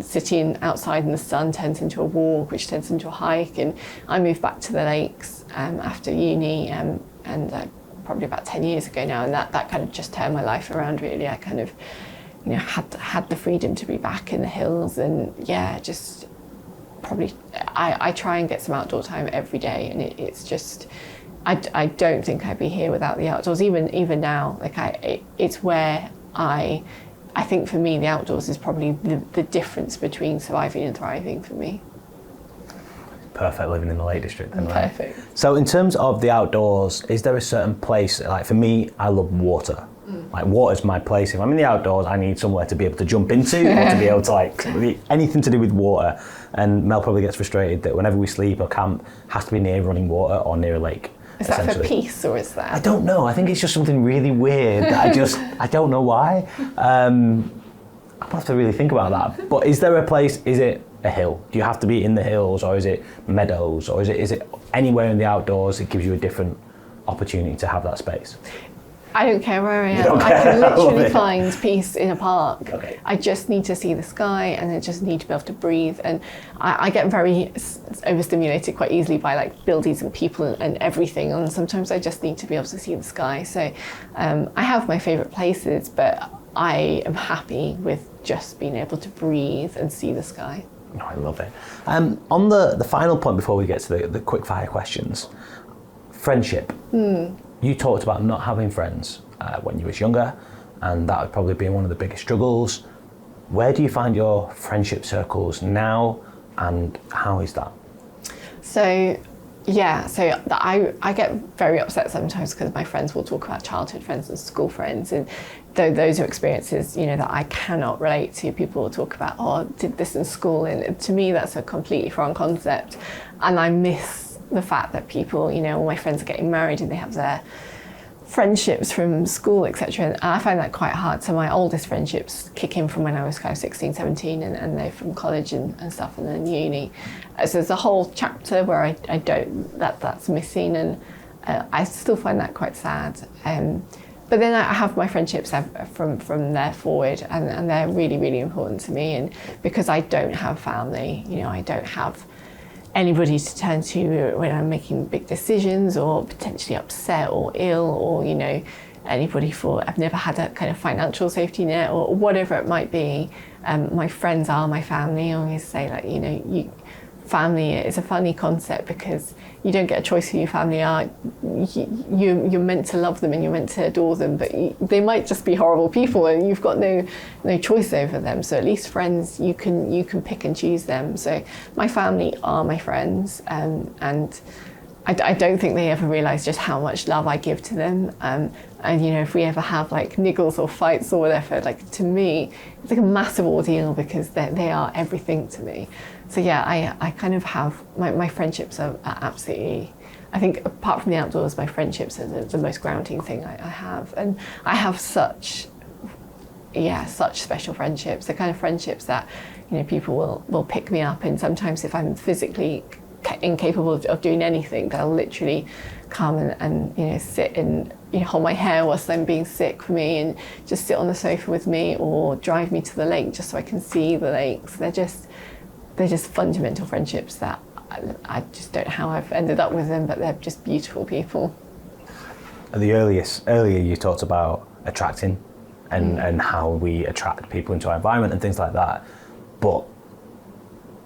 sitting outside in the sun turns into a walk, which turns into a hike. And I moved back to the lakes after uni, and probably about 10 years ago now, and that kind of just turned my life around really. I kind of had the freedom to be back in the hills, and just probably I try and get some outdoor time every day, and it's just I don't think I'd be here without the outdoors. Even now, it's where I think for me the outdoors is probably the difference between surviving and thriving for me. Perfect living in the Lake District then, right? Perfect. So in terms of the outdoors, is there a certain place, like for me, I love water. Like water's my place. If I'm in the outdoors, I need somewhere to be able to jump into or to be able to anything to do with water. And Mel probably gets frustrated that whenever we sleep or camp, has to be near running water or near a lake. Is that for peace, or is that? I don't know. I think it's just something really weird that I don't know why. I'll have to really think about that. But is there a place, is it a hill? Do you have to be in the hills, or is it meadows, or is it anywhere in the outdoors? It gives you a different opportunity to have that space. I don't care where I am. I can literally find peace in a park. Okay. I just need to see the sky, and I just need to be able to breathe. And I get very overstimulated quite easily by buildings and people and everything. And sometimes I just need to be able to see the sky. So I have my favourite places, but I am happy with just being able to breathe and see the sky. Oh, I love it. On the final point before we get to the quick fire questions, friendship. You talked about not having friends when you was younger, and that would probably be one of the biggest struggles. Where do you find your friendship circles now, and how is that? So I get very upset sometimes because my friends will talk about childhood friends and school friends, and those are experiences that I cannot relate to. People will talk about, I did this in school, and to me that's a completely foreign concept, and I miss the fact that people, all my friends are getting married and they have their friendships from school, etc. And I find that quite hard. So my oldest friendships kick in from when I was kind of 16, 17, and they're from college and stuff, and then uni. So there's a whole chapter where I don't, that's missing, and I still find that quite sad. But then I have my friendships from there forward, and they're really, really important to me. And because I don't have family, I don't have anybody to turn to when I'm making big decisions, or potentially upset or ill, or anybody I've never had a kind of financial safety net or whatever it might be. My friends are my family. I always say family is a funny concept because you don't get a choice who your family are. You're meant to love them and you're meant to adore them, but they might just be horrible people, and you've got no choice over them. So at least friends, you can pick and choose them. So my family are my friends, and I don't think they ever realise just how much love I give to them. And if we ever have niggles or fights or whatever, to me, it's a massive ordeal because they are everything to me. So yeah, I kind of have, my friendships are absolutely, I think apart from the outdoors, my friendships are the most grounding thing I have. And I have such special friendships, the kind of friendships that, people will pick me up, and sometimes if I'm physically incapable of doing anything, they'll literally come and sit and hold my hair whilst I'm being sick for me, and just sit on the sofa with me, or drive me to the lake just so I can see the lakes. They're just fundamental friendships that I just don't know how I've ended up with them, but they're just beautiful people. Earlier you talked about attracting and how we attract people into our environment and things like that, but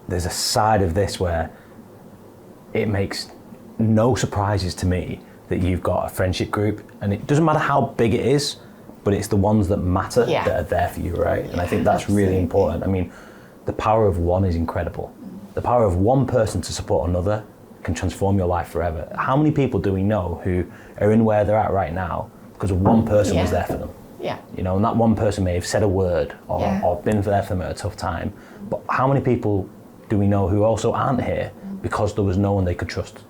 there's a side of this where it makes no surprises to me that you've got a friendship group, and it doesn't matter how big it is, but it's the ones that matter that are there for you, right? And I think that's really important. I mean, the power of one is incredible. The power of one person to support another can transform your life forever. How many people do we know who are in where they're at right now because of one person was there for them? Yeah. You know, and that one person may have said a word or been there for them at a tough time. But how many people do we know who also aren't here because there was no one they could trust?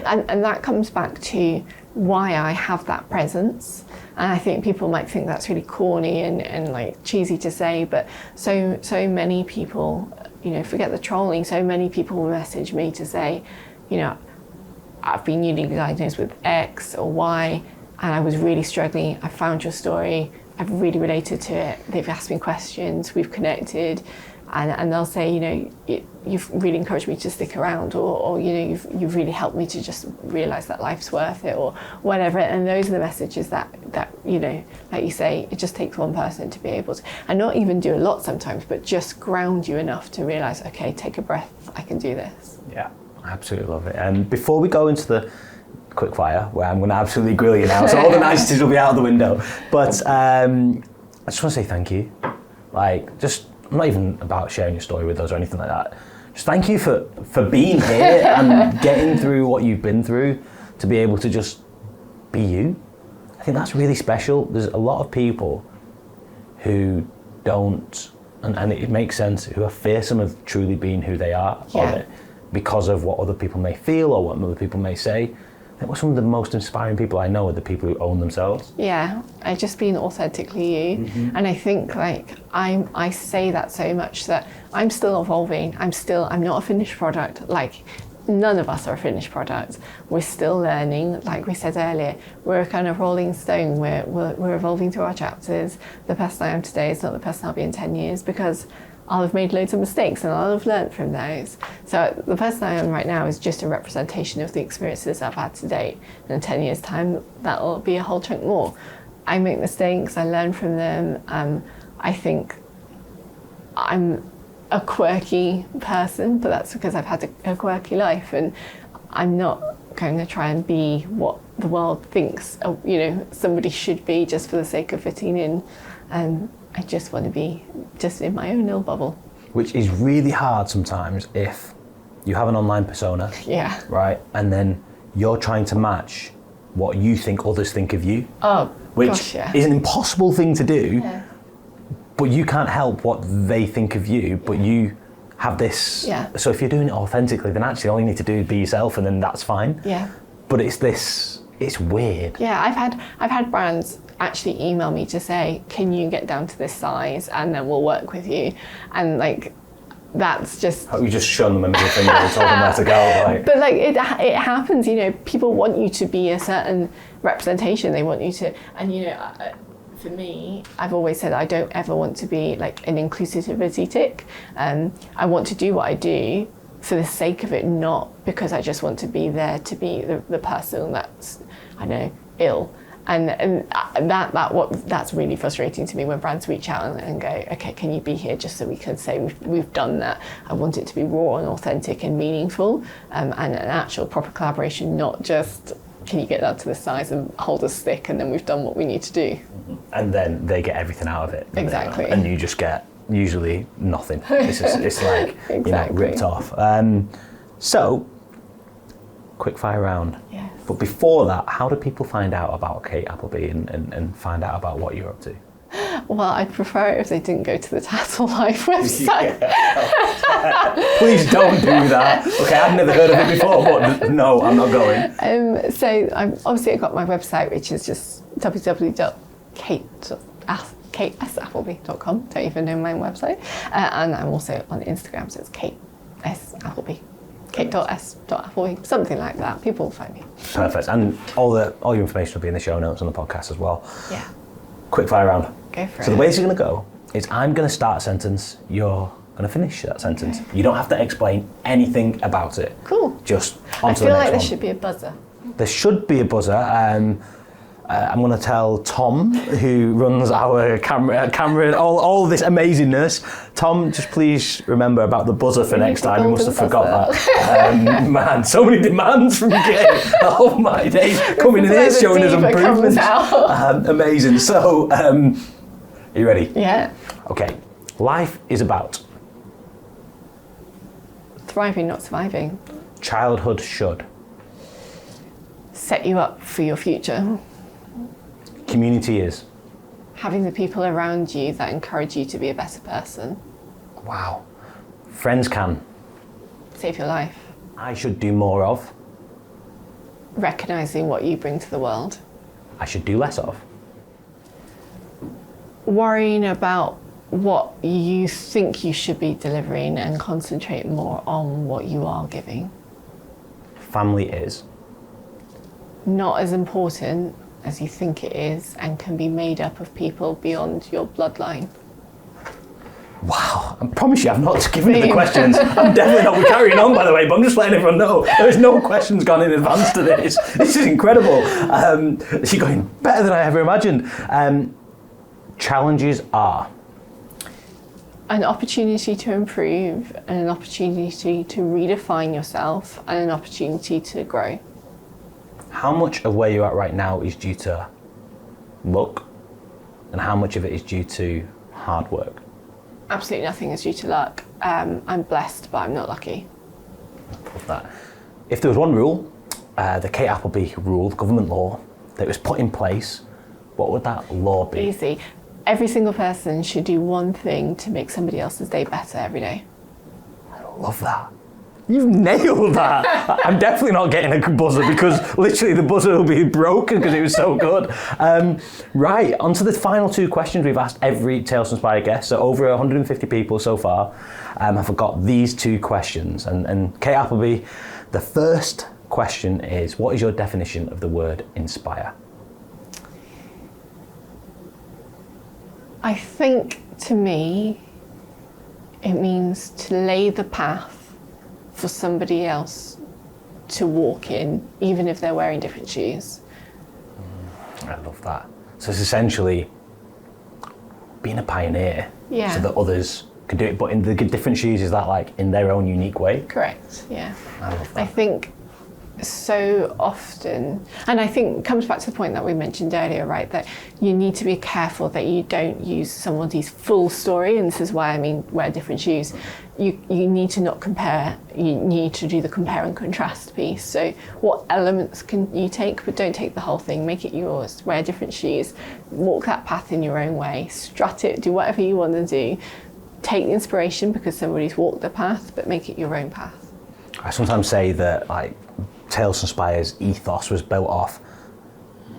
And that comes back to why I have that presence. And I think people might think that's really corny and like cheesy to say, but so many people, you know, forget the trolling, so many people will message me to say, you know, I've been newly diagnosed with X or Y, and I was really struggling. I found your story. I've really related to it. They've asked me questions. We've connected, and they'll say, you know, you've really encouraged me to stick around, or you know, you've really helped me to just realise that life's worth it, or whatever. And those are the messages that you know, like you say, it just takes one person to be able to, and not even do a lot sometimes, but just ground you enough to realise, okay, take a breath. I can do this. Yeah, I absolutely love it. And before we go into the quickfire, where I'm going to absolutely grill you now, so all the niceties will be out of the window. But I just want to say thank you. Like, just, I'm not even about sharing your story with us or anything like that. Just thank you for being here and getting through what you've been through to be able to just be you. I think that's really special. There's a lot of people who don't, and it makes sense, who are fearsome of truly being who they are because of what other people may feel or what other people may say. I think some of the most inspiring people I know are the people who own themselves. Yeah, just being authentically you. Mm-hmm. And I think like I say that so much that I'm still evolving. I'm not a finished product. Like none of us are a finished product. We're still learning. Like we said earlier, we're a kind of rolling stone. We're evolving through our chapters. The person I am today is not the person I'll be in 10 years because I'll have made loads of mistakes and I'll have learned from those. So the person I am right now is just a representation of the experiences I've had to date. And in 10 years' time, that'll be a whole chunk more. I make mistakes, I learn from them. I think I'm a quirky person, but that's because I've had a quirky life, and I'm not going to try and be what the world thinks you know, somebody should be just for the sake of fitting in. I just want to be just in my own little bubble. Which is really hard sometimes if you have an online persona, right? And then you're trying to match what you think others think of you. Oh, which gosh, is an impossible thing to do, but you can't help what they think of you, but you have this. So if you're doing it authentically, then actually all you need to do is be yourself, and then that's fine. But it's weird. I've had brands actually email me to say, can you get down to this size and then we'll work with you, and like that's just you just shown them a middle finger and told them where to go, like. But like it happens, you know, people want you to be a certain representation, they want you to, and you know, for me, I've always said I don't ever want to be like an inclusivity tick. I want to do what I do for the sake of it, not because I just want to be there to be the person that's, I know, ill. And that's really frustrating to me when brands reach out and go, okay, can you be here just so we can say we've done that. I want it to be raw and authentic and meaningful, and an actual proper collaboration, not just can you get that to the size and hold a stick and then we've done what we need to do. And then they get everything out of it. Exactly. And you just get usually nothing. It's like exactly. You know, ripped off. So, quick fire round. Yes. But before that, how do people find out about Kate Appleby and find out about what you're up to? Well, I'd prefer it if they didn't go to the Tattle Life website. Please don't do that. Okay, I've never heard of it before, but no, I'm not going. So I've got my website, which is just www.katesappelby.com. Don't even know my website. And I'm also on Instagram, so it's Kate S. Appleby. Kate.s.appleby, something like that. People will find me. Perfect. And all your information will be in the show notes on the podcast as well. Yeah. Quick fire round. Go for it. So the way this is going to go is I'm going to start a sentence, you're going to finish that sentence. Okay. You don't have to explain anything about it. Cool. Just onto the next one. I feel like there should be a buzzer. There should be a buzzer. I'm going to tell Tom, who runs our camera, all this amazingness. Tom, just please remember about the buzzer for next time. We must have forgot that. Man, so many demands from Kate. Oh my days, coming in here showing us improvements. Amazing. So, are you ready? Yeah. Okay. Life is about thriving, not surviving. Childhood should set you up for your future. Community is having the people around you that encourage you to be a better person. Wow. Friends can save your life. I should do more of recognizing what you bring to the world. I should do less of worrying about what you think you should be delivering and concentrate more on what you are giving. Family is not as important as you think it is and can be made up of people beyond your bloodline. Wow, I promise you I've not given you the questions. I'm definitely not. We're carrying on, by the way, but I'm just letting everyone know there's no questions gone in advance to this. This is incredible. She's going better than I ever imagined. Challenges are an opportunity to improve, and an opportunity to redefine yourself, and an opportunity to grow. How much of where you're at right now is due to luck, and how much of it is due to hard work? Absolutely nothing is due to luck. I'm blessed, but I'm not lucky. Love that. If there was one rule, the Kate Appleby rule, the government law, that was put in place, what would that law be? Easy. Every single person should do one thing to make somebody else's day better every day. I love that. You've nailed that. I'm definitely not getting a buzzer because literally the buzzer will be broken because it was so good. Right, on to the final two questions we've asked every Tales from Inspire guest. So over 150 people so far have got these two questions. And Kate Appleby, the first question is, what is your definition of the word inspire? I think to me, it means to lay the path for somebody else to walk in, even if they're wearing different shoes. I love that. So it's essentially being a pioneer, yeah, so that others can do it, but in the different shoes, is that like in their own unique way? Correct, yeah. I love that. I think so often, and I think it comes back to the point that we mentioned earlier, right, that you need to be careful that you don't use somebody's full story, and this is why I mean wear different shoes. You need to not compare, you need to do the compare and contrast piece. So what elements can you take, but don't take the whole thing, make it yours. Wear different shoes, walk that path in your own way, strut it, do whatever you want to do. Take the inspiration because somebody's walked the path, but make it your own path. I sometimes say that like Tales from Inspire's ethos was built off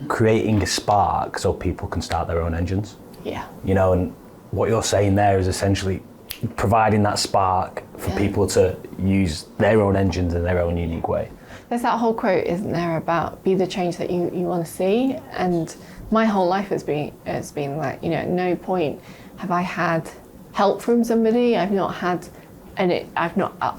creating a spark so people can start their own engines. Yeah. You know, and what you're saying there is essentially providing that spark for people to use their own engines in their own unique way. There's that whole quote, isn't there, about be the change that you want to see, and my whole life has been like, you know, at no point have I had help from somebody. I've not had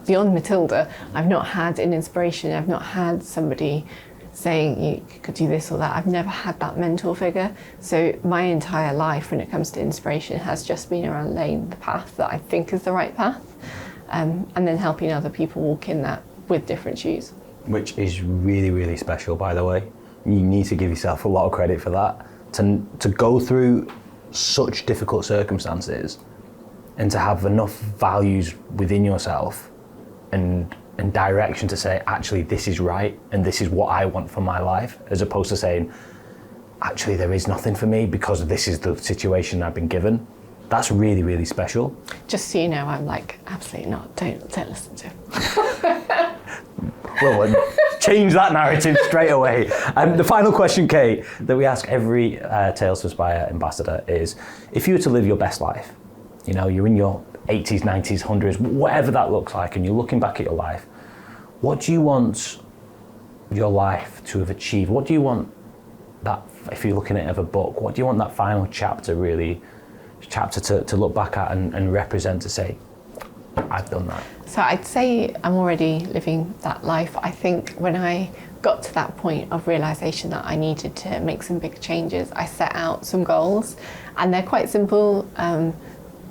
beyond Matilda, I've not had an inspiration, I've not had somebody saying you could do this or that. I've never had that mentor figure. So my entire life when it comes to inspiration has just been around laying the path that I think is the right path, and then helping other people walk in that with different shoes. Which is really, really special, by the way. You need to give yourself a lot of credit for that. To go through such difficult circumstances and to have enough values within yourself and direction to say, actually, this is right and this is what I want for my life, as opposed to saying, actually, there is nothing for me because this is the situation I've been given. That's really, really special. Just so you know, I'm like, absolutely not. Don't listen to him. Well, change that narrative straight away. The final question, Kate, that we ask every Tales to Inspire ambassador is, if you were to live your best life, you know, you're in your 80s, 90s, 100s, whatever that looks like, and you're looking back at your life, what do you want your life to have achieved? What do you want that, if you're looking at it as a book, what do you want that final chapter to look back at and represent, to say, I've done that? So I'd say I'm already living that life. I think when I got to that point of realization that I needed to make some big changes, I set out some goals, and they're quite simple.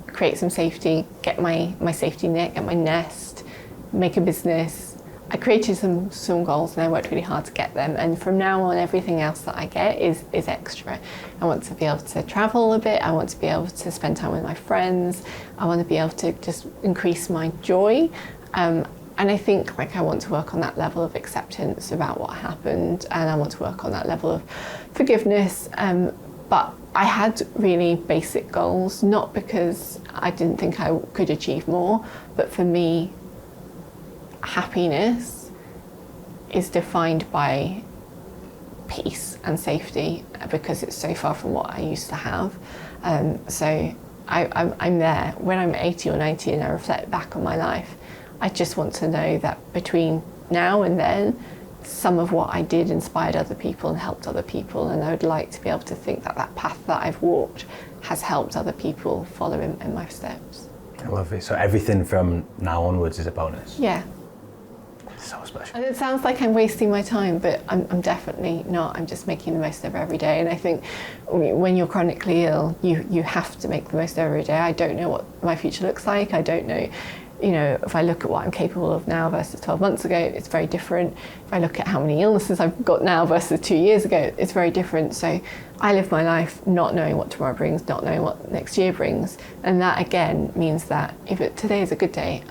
Create some safety, get my safety net, get my nest, make a business. I created some goals and I worked really hard to get them, and from now on everything else that I get is extra. I want to be able to travel a bit, I want to be able to spend time with my friends, I want to be able to just increase my joy, and I think like I want to work on that level of acceptance about what happened, and I want to work on that level of forgiveness, but I had really basic goals, not because I didn't think I could achieve more, but for me happiness is defined by peace and safety, because it's so far from what I used to have. So I'm there. When I'm 80 or 90 and I reflect back on my life, I just want to know that between now and then, some of what I did inspired other people and helped other people, and I would like to be able to think that that path that I've walked has helped other people follow in my steps. I love it. So everything from now onwards is a bonus. Yeah. So special. And it sounds like I'm wasting my time, but I'm definitely not. I'm just making the most of every day. And I think when you're chronically ill, you have to make the most of every day. I don't know what my future looks like. I don't know, if I look at what I'm capable of now versus 12 months ago, it's very different. If I look at how many illnesses I've got now versus 2 years ago, it's very different. So I live my life not knowing what tomorrow brings, not knowing what next year brings. And that again means that if today is a good day,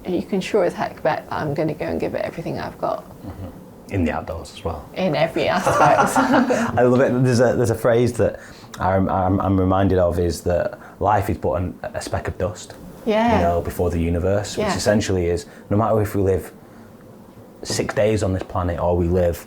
you can sure as heck bet that I'm going to go and give it everything I've got. Mm-hmm. In the outdoors as well. In every aspect. I love it. There's a phrase that I'm reminded of, is that life is but a speck of dust. Yeah. Before the universe, which essentially is, no matter if we live 6 days on this planet or we live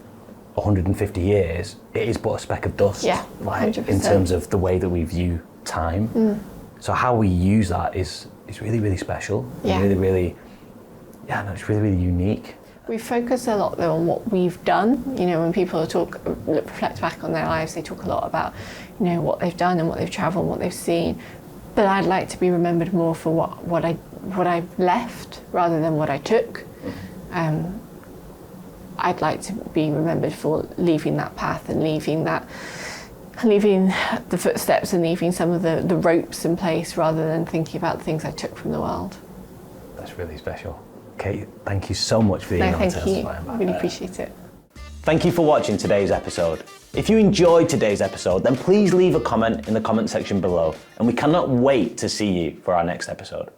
150 years, it is but a speck of dust. Yeah, 100%. In terms of the way that we view time. Mm. So how we use that is really, really special. Yeah. It's really, really unique. We focus a lot though on what we've done. When people reflect back on their lives, they talk a lot about, what they've done and what they've travelled and what they've seen. But I'd like to be remembered more for what I've left rather than what I took. I'd like to be remembered for leaving that path and leaving the footsteps and leaving some of the ropes in place, rather than thinking about the things I took from the world. That's really special. Kate, thank you so much for being on Thank you. I really appreciate it. Thank you for watching today's episode. If you enjoyed today's episode, then please leave a comment in the comment section below, and we cannot wait to see you for our next episode.